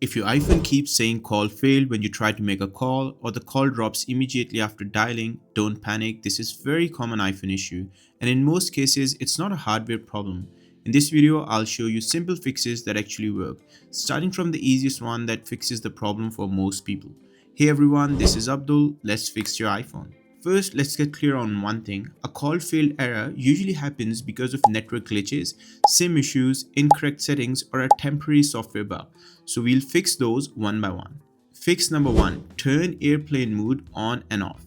If your iPhone keeps saying call failed when you try to make a call or the call drops immediately after dialing, don't panic. This is very common iPhone issue, and in most cases it's not a hardware problem. In this video, I'll show you simple fixes that actually work, starting from the easiest one that fixes the problem for most people. Hey everyone, this is Abdul. Let's fix your iPhone. First, let's get clear on one thing. A call failed error usually happens because of network glitches, SIM issues, incorrect settings, or a temporary software bug. So we'll fix those one by one. Fix number one, turn airplane mode on and off.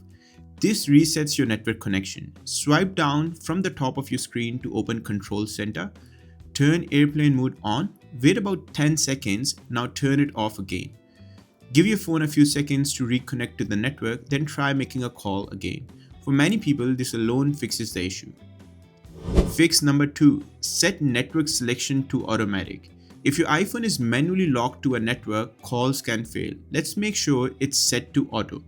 This resets your network connection. Swipe down from the top of your screen to open Control Center. Turn airplane mode on. Wait about 10 seconds. Now turn it off again. Give your phone a few seconds to reconnect to the network, then try making a call again. For many people, this alone fixes the issue. Fix number two, set network selection to automatic. If your iPhone is manually locked to a network, calls can fail. Let's make sure it's set to auto.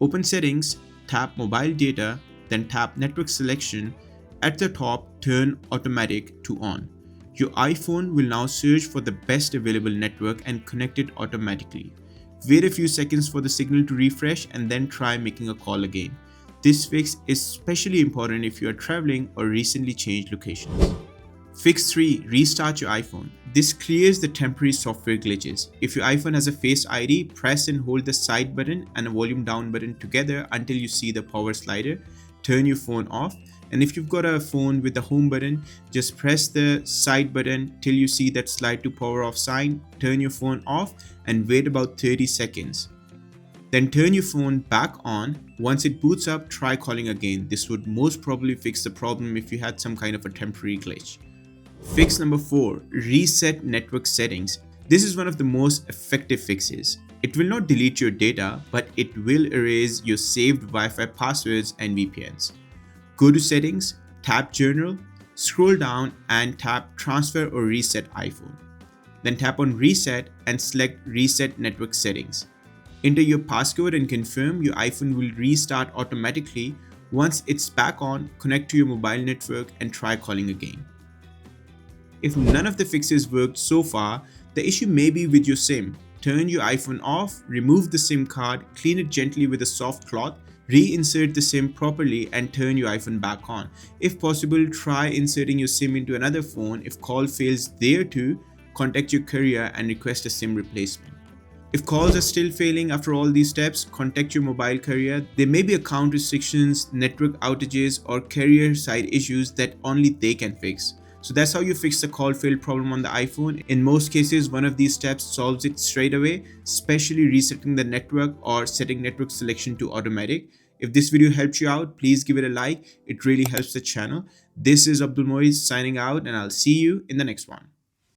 Open settings, tap mobile data, then tap network selection. At the top, turn automatic to on. Your iPhone will now search for the best available network and connect it automatically. Wait a few seconds for the signal to refresh and then try making a call again. This fix is especially important if you are traveling or recently changed locations. Fix 3. Restart your iPhone. This clears the temporary software glitches. If your iPhone has a Face ID, press and hold the side button and a volume down button together until you see the power slider. Turn your phone off. And if you've got a phone with the home button, just press the side button till you see that slide to power off sign. Turn your phone off and wait about 30 seconds. Then turn your phone back on. Once it boots up, try calling again. This would most probably fix the problem if you had some kind of a temporary glitch. Fix number 4. Reset network settings. This is one of the most effective fixes. It will not delete your data, but it will erase your saved Wi-Fi passwords and VPNs. Go to settings, tap General, scroll down and tap Transfer or Reset iPhone. Then tap on Reset and select Reset Network Settings. Enter your passcode and confirm. Your iPhone will restart automatically. Once it's back on, connect to your mobile network and try calling again. If none of the fixes worked so far, the issue may be with your SIM. Turn your iPhone off, remove the SIM card, clean it gently with a soft cloth, reinsert the SIM properly and turn your iPhone back on. If possible, try inserting your SIM into another phone. If call fails there too, contact your carrier and request a SIM replacement. If calls are still failing after all these steps, contact your mobile carrier. There may be account restrictions, network outages or carrier side issues that only they can fix. So that's how you fix the call failed problem on the iPhone. In most cases, one of these steps solves it straight away, especially resetting the network or setting network selection to automatic. If this video helped you out, please give it a like. It really helps the channel. This is Abdul Moiz signing out and I'll see you in the next one.